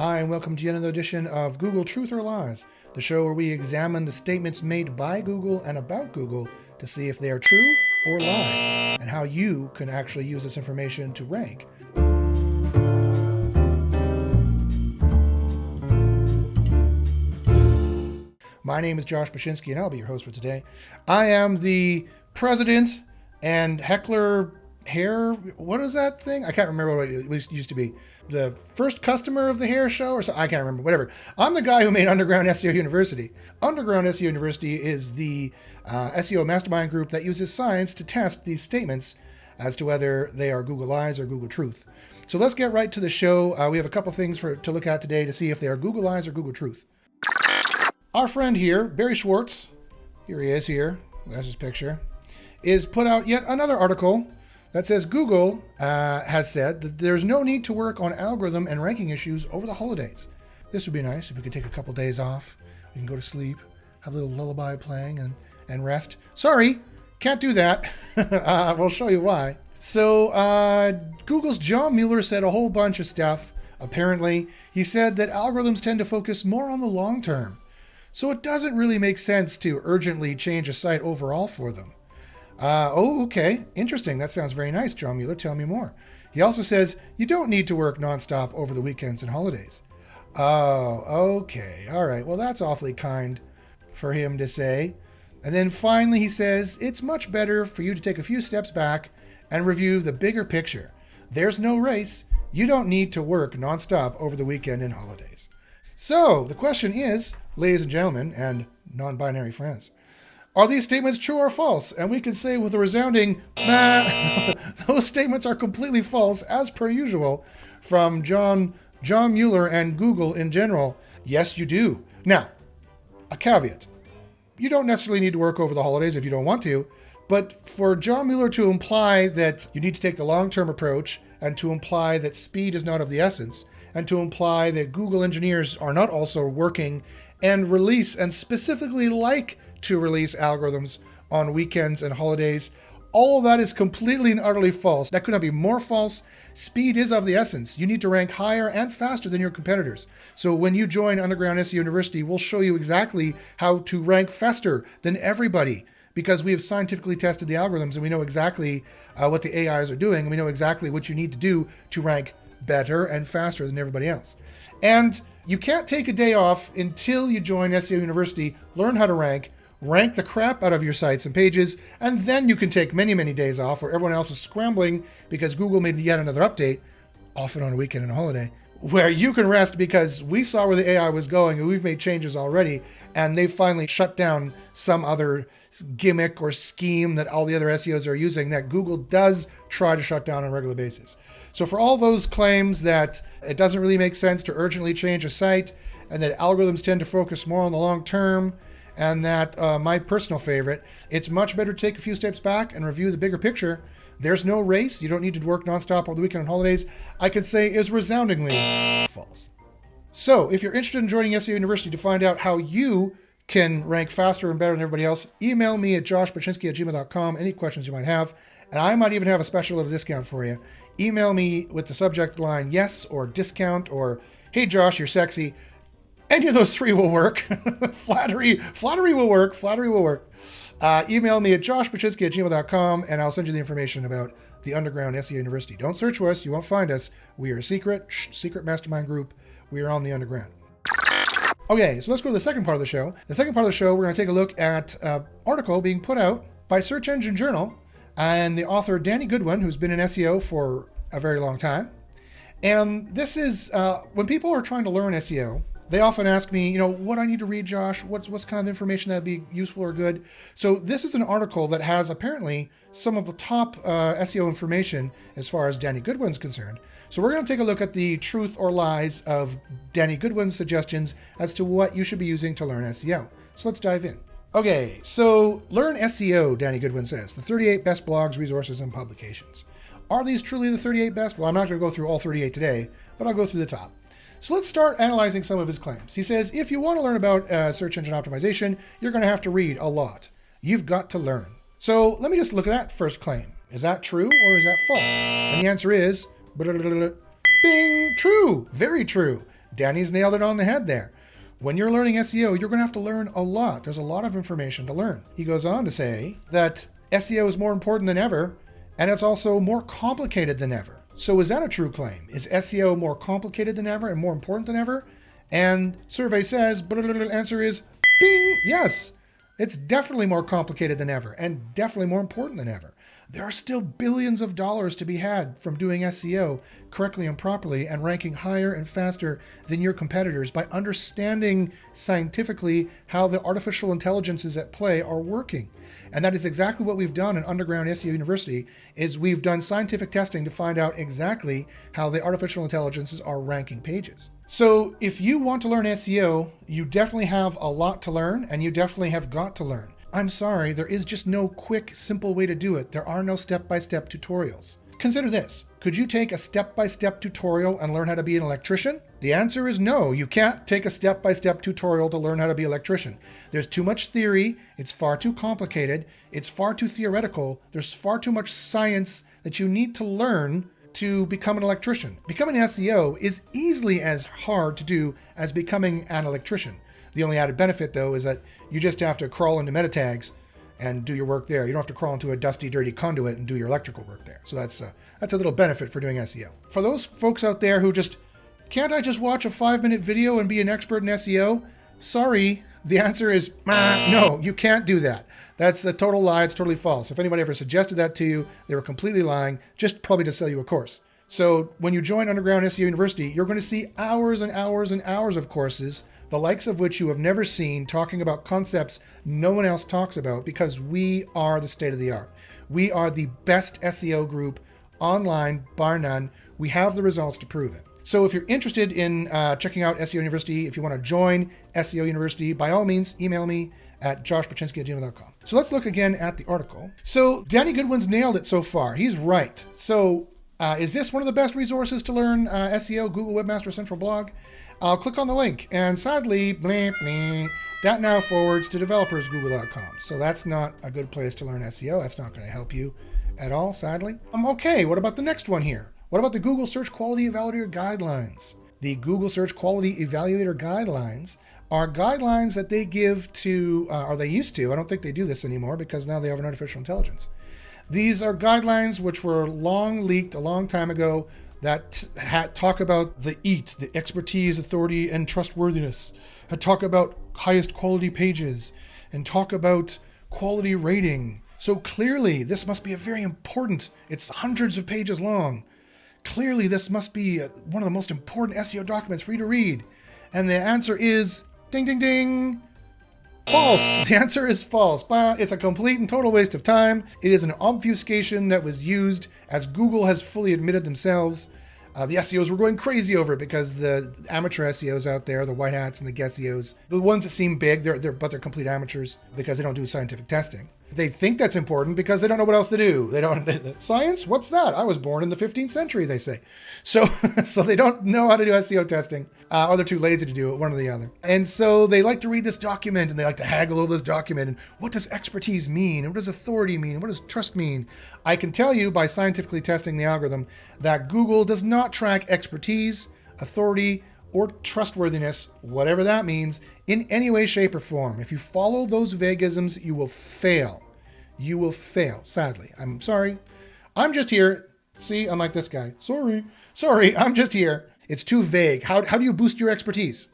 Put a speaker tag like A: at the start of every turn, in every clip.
A: Hi, and welcome to yet another edition of Google Truth or Lies, the show where we examine the statements made by Google and about Google to see if they are true or lies, and how you can actually use this information to rank. My name is Josh Bashinsky, and I'll be your host for today. I am the president and heckler hair, what is that thing? I can't remember what it used to be. The first customer of the hair show or something. I can't remember, whatever. I'm the guy who made Underground SEO University. Underground SEO University is the SEO mastermind group that uses science to test these statements as to whether they are Google lies or Google truth. So let's get right to the show. We have a couple things to look at today to see if they are Google lies or Google truth. Our friend here, Barry Schwartz, here he is here, that's his picture, is put out yet another article that says Google has said that there's no need to work on algorithm and ranking issues over the holidays. This would be nice if we could take a couple days off. We can go to sleep, have a little lullaby playing and rest. Sorry, can't do that. We'll show you why. So Google's John Mueller said a whole bunch of stuff, apparently. He said that algorithms tend to focus more on the long term. So it doesn't really make sense to urgently change a site overall for them. Okay. Interesting. That sounds very nice, John Mueller. Tell me more. He also says you don't need to work nonstop over the weekends and holidays. Oh, okay. All right. Well, that's awfully kind for him to say. And then finally, he says it's much better for you to take a few steps back and review the bigger picture. There's no race. You don't need to work nonstop over the weekend and holidays. So the question is, ladies and gentlemen, and non-binary friends, are these statements true or false? And we can say with a resounding, those statements are completely false, as per usual, from John Mueller and Google in general. Yes, you do. Now, a caveat. You don't necessarily need to work over the holidays if you don't want to, but for John Mueller to imply that you need to take the long-term approach and to imply that speed is not of the essence, and to imply that Google engineers are not also working and release and specifically like to release algorithms on weekends and holidays. All of that is completely and utterly false. That could not be more false. Speed is of the essence. You need to rank higher and faster than your competitors. So when you join Underground SEO University, we'll show you exactly how to rank faster than everybody, because we have scientifically tested the algorithms and we know exactly what the AIs are doing. And we know exactly what you need to do to rank better and faster than everybody else. And you can't take a day off until you join SEO University, learn how to rank the crap out of your sites and pages, and then you can take many, many days off where everyone else is scrambling because Google made yet another update, often on a weekend and a holiday, where you can rest because we saw where the AI was going and we've made changes already, and they've finally shut down some other gimmick or scheme that all the other SEOs are using that Google does try to shut down on a regular basis. So for all those claims that it doesn't really make sense to urgently change a site and that algorithms tend to focus more on the long term, and that my personal favorite, it's much better to take a few steps back and review the bigger picture. There's no race. You don't need to work nonstop over the weekend and holidays. I could say is resoundingly false. So if you're interested in joining SEO University to find out how you can rank faster and better than everybody else, email me at joshbachinski@gmail.com, any questions you might have, and I might even have a special little discount for you. Email me with the subject line yes or discount or hey Josh, you're sexy. Any of those three will work. Flattery will work. Email me at joshbachinski@gmail.com and I'll send you the information about the Underground SEO University. Don't search for us. You won't find us. We are a secret mastermind group. We are on the underground. Okay, so let's go to the second part of the show. The second part of the show, we're going to take a look at an article being put out by Search Engine Journal and the author Danny Goodwin, who's been in SEO for a very long time. And this is, when people are trying to learn SEO, they often ask me, what I need to read, Josh? What's kind of information that'd be useful or good? So this is an article that has apparently some of the top SEO information as far as Danny Goodwin's concerned. So we're going to take a look at the truth or lies of Danny Goodwin's suggestions as to what you should be using to learn SEO. So let's dive in. Okay, so learn SEO, Danny Goodwin says, the 38 best blogs, resources, and publications. Are these truly the 38 best? Well, I'm not going to go through all 38 today, but I'll go through the top. So let's start analyzing some of his claims. He says, if you want to learn about search engine optimization, you're going to have to read a lot. You've got to learn. So let me just look at that first claim. Is that true or is that false? And the answer is, bing, true, very true. Danny's nailed it on the head there. When you're learning SEO, you're going to have to learn a lot. There's a lot of information to learn. He goes on to say that SEO is more important than ever, and it's also more complicated than ever. So is that a true claim? Is SEO more complicated than ever and more important than ever? And survey says, answer is, bing, yes. It's definitely more complicated than ever and definitely more important than ever. There are still billions of dollars to be had from doing SEO correctly and properly and ranking higher and faster than your competitors by understanding scientifically how the artificial intelligences at play are working. And that is exactly what we've done in Underground SEO University, is we've done scientific testing to find out exactly how the artificial intelligences are ranking pages. So if you want to learn SEO, you definitely have a lot to learn, and you definitely have got to learn. I'm sorry, there is just no quick, simple way to do it. There are no step-by-step tutorials. Consider this. Could you take a step-by-step tutorial and learn how to be an electrician? The answer is no. You can't take a step-by-step tutorial to learn how to be an electrician. There's too much theory. It's far too complicated. It's far too theoretical. There's far too much science that you need to learn to become an electrician. Becoming an SEO is easily as hard to do as becoming an electrician. The only added benefit, though, is that you just have to crawl into meta tags and do your work there. You don't have to crawl into a dusty, dirty conduit and do your electrical work there. So that's a little benefit for doing SEO. For those folks out there who just, can't I just watch a 5-minute video and be an expert in SEO? Sorry, the answer is no, you can't do that. That's a total lie. It's totally false. If anybody ever suggested that to you, they were completely lying, just probably to sell you a course. So when you join Underground SEO University, you're going to see hours and hours and hours of courses, the likes of which you have never seen, talking about concepts no one else talks about, because we are the state of the art. We are the best SEO group online, bar none. We have the results to prove it. So if you're interested in checking out SEO University, if you want to join SEO University, by all means, email me at joshpaczynski@gmail.com. So let's look again at the article. So Danny Goodwin's nailed it so far. He's right. So is this one of the best resources to learn SEO, Google Webmaster Central blog? I'll click on the link, and sadly, that now forwards to developersgoogle.com. So that's not a good place to learn SEO. That's not going to help you at all, sadly. Okay, what about the next one here? What about the Google Search Quality Evaluator Guidelines? The Google Search Quality Evaluator Guidelines are guidelines that they give to, or they used to, I don't think they do this anymore because now they have an artificial intelligence. These are guidelines which were long leaked a long time ago that talk about the EAT, the expertise, authority, and trustworthiness, and talk about highest quality pages, and talk about quality rating. So clearly, this must be a very important, it's hundreds of pages long. Clearly, this must be one of the most important SEO documents for you to read. And the answer is, ding, ding, ding, false. The answer is false. It's a complete and total waste of time. It is an obfuscation that was used, as Google has fully admitted themselves. The SEOs were going crazy over it because the amateur SEOs out there, the white hats and the SEOs, the ones that seem big, but they're complete amateurs because they don't do scientific testing. They think that's important because they don't know what else to do. Science? What's that? I was born in the 15th century, they say. So they don't know how to do SEO testing, or they're too lazy to do it, one or the other. And so they like to read this document and they like to haggle over this document. And what does expertise mean? And what does authority mean? And what does trust mean? I can tell you by scientifically testing the algorithm that Google does not track expertise, authority, or trustworthiness, whatever that means, in any way, shape, or form. If you follow those vaguisms, you will fail. You will fail, sadly. I'm sorry. I'm just here. See, I'm like this guy. Sorry, I'm just here. It's too vague. How do you boost your expertise?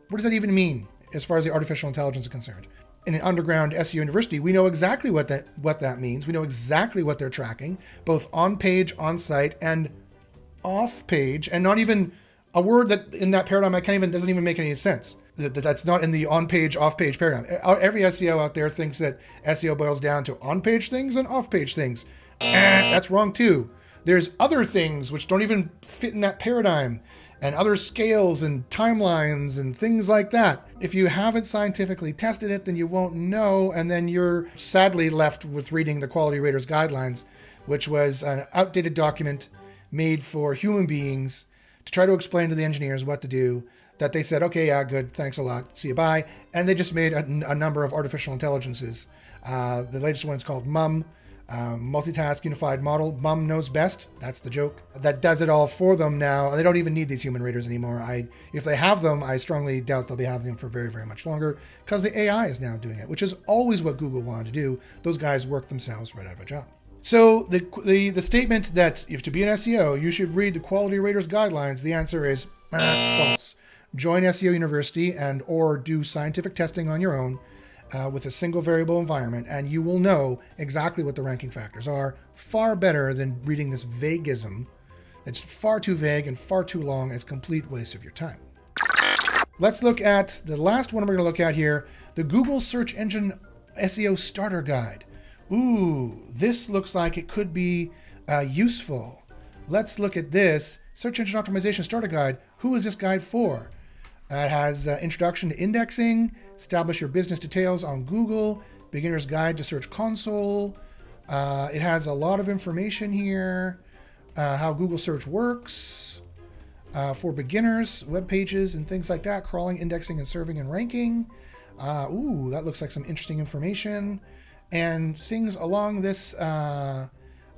A: What does that even mean as far as the artificial intelligence is concerned? In an Underground SEO University, we know exactly what that means. We know exactly what they're tracking, both on page, on site, and off page, and not even a word that in that paradigm doesn't even make any sense. That's not in the on-page, off-page paradigm. Every SEO out there thinks that SEO boils down to on-page things and off-page things. That's wrong too. There's other things which don't even fit in that paradigm, and other scales and timelines and things like that. If you haven't scientifically tested it, then you won't know, and then you're sadly left with reading the Quality Raters Guidelines, which was an outdated document made for human beings to try to explain to the engineers what to do, that they said, okay, yeah, good, thanks a lot, see you, bye. And they just made a number of artificial intelligences. The latest one is called MUM, multitask unified model. Mum knows best. That's the joke. That does it all for them now. They don't even need these human raters anymore. If they have them, I strongly doubt they'll be having them for very, very much longer because the AI is now doing it, which is always what Google wanted to do. Those guys work themselves right out of a job. So the statement that if to be an SEO, you should read the quality raters guidelines, the answer is false. Join SEO University and or do scientific testing on your own with a single variable environment, and you will know exactly what the ranking factors are, far better than reading this vaguism. It's far too vague and far too long. It's a complete waste of your time. Let's look at the last one we're going to look at here, the Google Search Engine SEO Starter Guide. Ooh, this looks like it could be useful. Let's look at this. Search Engine Optimization Starter Guide. Who is this guide for? It has Introduction to Indexing, Establish Your Business Details on Google, Beginner's Guide to Search Console. It has a lot of information here, how Google search works for beginners, web pages and things like that, crawling, indexing, and serving and ranking. Ooh, that looks like some interesting information. And things along this,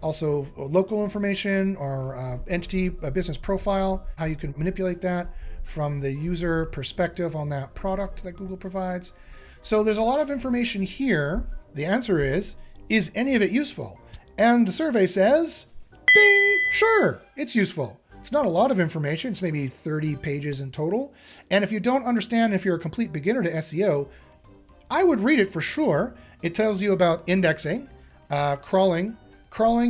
A: also local information or entity, business profile, how you can manipulate that from the user perspective on that product that Google provides. So there's a lot of information here. The answer is any of it useful? And the survey says, bing, sure, it's useful. It's not a lot of information. It's maybe 30 pages in total. And if you don't understand, if you're a complete beginner to SEO, I would read it for sure. It tells you about indexing, crawling,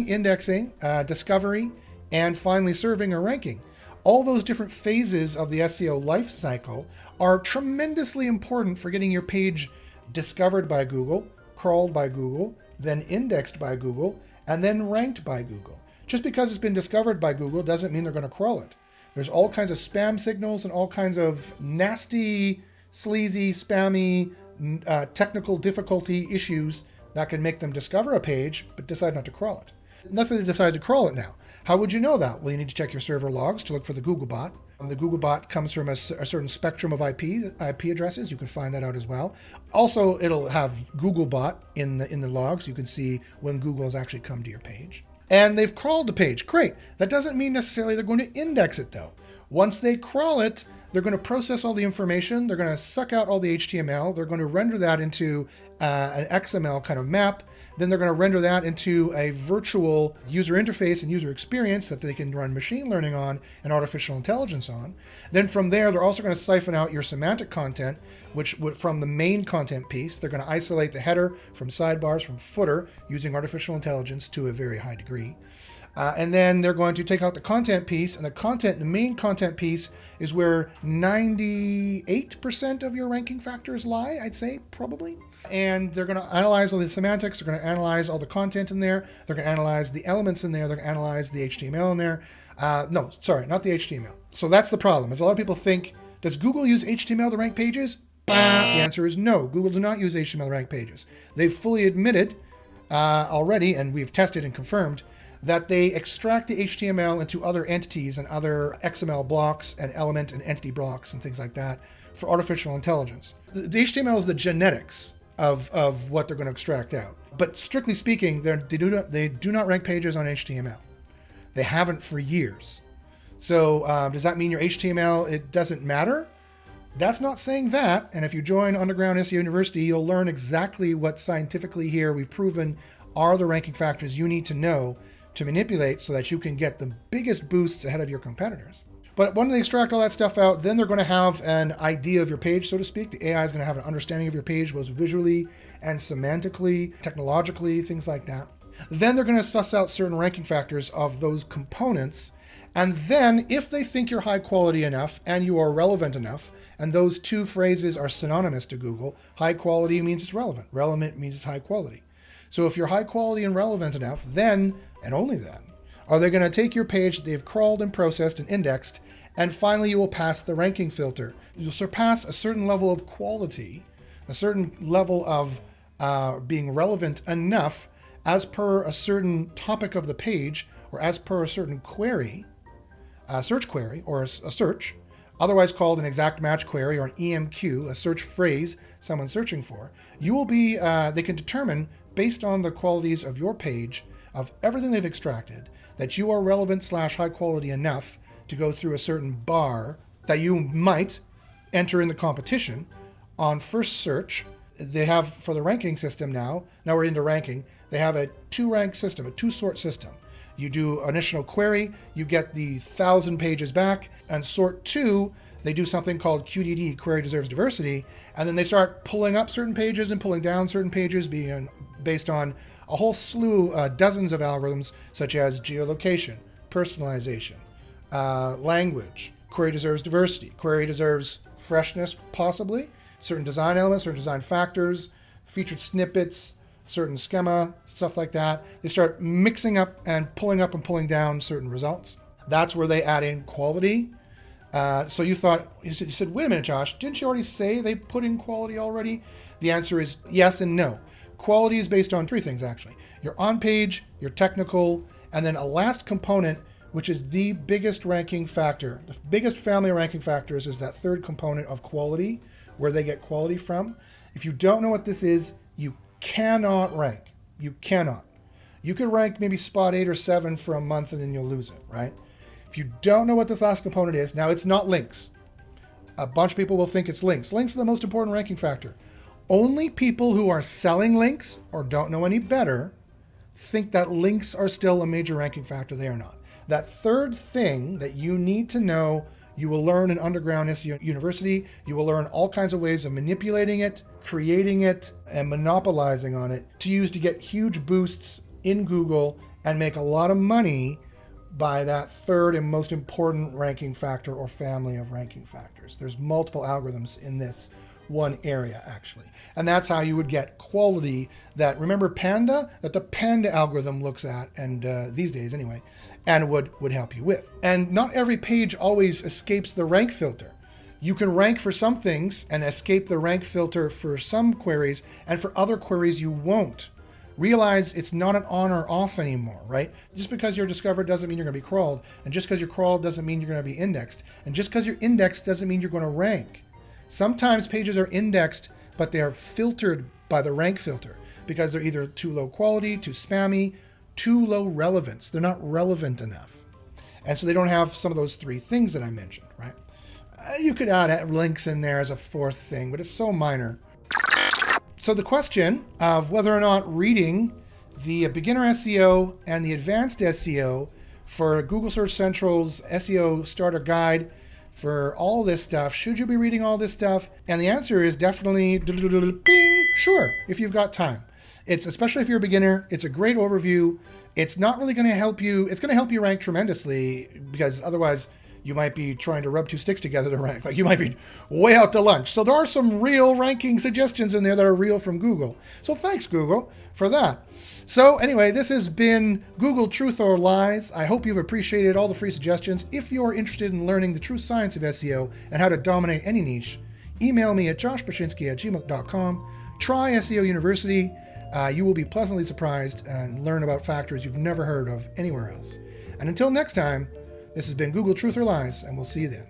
A: indexing, discovery, and finally serving or ranking. All those different phases of the SEO life cycle are tremendously important for getting your page discovered by Google, crawled by Google, then indexed by Google, and then ranked by Google. Just because it's been discovered by Google doesn't mean they're going to crawl it. There's all kinds of spam signals and all kinds of nasty, sleazy, spammy, technical difficulty issues that can make them discover a page but decide not to crawl it. Unless they decide to crawl it now. How would you know that? Well, you need to check your server logs to look for the Googlebot. The Googlebot comes from a certain spectrum of IP addresses. You can find that out as well. Also, it'll have Googlebot in the logs. You can see when Google has actually come to your page. And they've crawled the page. Great. That doesn't mean necessarily they're going to index it, though. Once they crawl it, they're going to process all the information. They're going to suck out all the HTML. They're going to render that into an XML kind of map. Then they're going to render that into a virtual user interface and user experience that they can run machine learning on and artificial intelligence on. Then from there, they're also going to siphon out your semantic content, which from the main content piece. They're going to isolate the header from sidebars, from footer, using artificial intelligence to a very high degree. And then they're going to take out the content piece, and the main content piece is where 98% of your ranking factors lie, I'd say, probably. And they're going to analyze all the semantics. They're going to analyze all the content in there. They're going to analyze the elements in there. They're going to analyze the HTML in there. No, sorry, not the HTML. So that's the problem, is a lot of people think, does Google use HTML to rank pages? The answer is no. Google does not use HTML to rank pages. They've fully admitted already, and we've tested and confirmed, that they extract the HTML into other entities and other XML blocks and element and entity blocks and things like that for artificial intelligence. The HTML is the genetics of what they're going to extract out. But strictly speaking, they do not rank pages on HTML. They haven't for years. So does that mean your HTML, it doesn't matter? That's not saying that. And if you join Underground SEO University, you'll learn exactly what scientifically here we've proven are the ranking factors you need to know to manipulate so that you can get the biggest boosts ahead of your competitors. But when they extract all that stuff out, then they're going to have an idea of your page, so to speak. The AI is going to have an understanding of your page, both visually and semantically, technologically, things like that. Then they're going to suss out certain ranking factors of those components. And then if they think you're high quality enough and you are relevant enough, and those two phrases are synonymous to Google, high quality means it's relevant. Relevant means it's high quality. So if you're high quality and relevant enough, then, and only then, are they going to take your page that they've crawled and processed and indexed, and finally you will pass the ranking filter. You'll surpass a certain level of quality, a certain level of being relevant enough as per a certain topic of the page, or as per a certain query, a search query, or a search, otherwise called an exact match query or an EMQ, a search phrase someone's searching for. You will be, they can determine based on the qualities of your page, of everything they've extracted, that you are relevant / high quality enough to go through a certain bar that you might enter in the competition on first search. They have, for the ranking system now we're into ranking, they have a 2-rank system, a 2-sort system. You do initial query, you get the 1,000 pages back, and sort 2, they do something called QDD, Query Deserves Diversity, and then they start pulling up certain pages and pulling down certain pages being based on a whole slew, dozens of algorithms, such as geolocation, personalization, language, query deserves diversity, query deserves freshness, possibly, certain design elements, certain design factors, featured snippets, certain schema, stuff like that. They start mixing up and pulling down certain results. That's where they add in quality. So you said, wait a minute, Josh, didn't you already say they put in quality already? The answer is yes and no. Quality is based on 3 things, actually. Your on-page, your technical, and then a last component, which is the biggest ranking factor. The biggest family of ranking factors is that 3rd component of quality, where they get quality from. If you don't know what this is, you cannot rank. You cannot. You could rank maybe spot 8 or 7 for a month and then you'll lose it, right? If you don't know what this last component is, now it's not links. A bunch of people will think it's links. Links are the most important ranking factor. Only people who are selling links or don't know any better think that links are still a major ranking factor. They are not. That 3rd thing that you need to know, you will learn in underground SEO University. You will learn all kinds of ways of manipulating it, creating it, and monopolizing on it to use to get huge boosts in Google and make a lot of money by that 3rd and most important ranking factor or family of ranking factors. There's multiple algorithms in this one area, actually. And that's how you would get quality that, remember Panda? That the Panda algorithm looks at, and these days anyway, and would help you with. And not every page always escapes the rank filter. You can rank for some things and escape the rank filter for some queries, and for other queries you won't. Realize it's not an on or off anymore, right? Just because you're discovered doesn't mean you're going to be crawled, and just because you're crawled doesn't mean you're going to be indexed, and just because you're indexed doesn't mean you're going to rank. Sometimes pages are indexed, but they are filtered by the rank filter because they're either too low quality, too spammy, too low relevance. They're not relevant enough. And so they don't have some of those 3 things that I mentioned, right? You could add links in there as a 4th thing, but it's so minor. So the question of whether or not reading the beginner SEO and the advanced SEO for Google Search Central's SEO starter guide for all this stuff, should you be reading all this stuff? And the answer is definitely bing, sure, if you've got time. It's, especially if you're a beginner, it's a great overview. It's not really going to help you. It's going to help you rank tremendously, because otherwise you might be trying to rub 2 sticks together to rank. Like you might be way out to lunch. So there are some real ranking suggestions in there that are real from Google. So thanks, Google, for that. So anyway, this has been Google Truth or Lies. I hope you've appreciated all the free suggestions. If you're interested in learning the true science of SEO and how to dominate any niche, email me at joshpashinsky@gmail.com. Try SEO University. You will be pleasantly surprised and learn about factors you've never heard of anywhere else. And until next time, this has been Google Truth or Lies, and we'll see you then.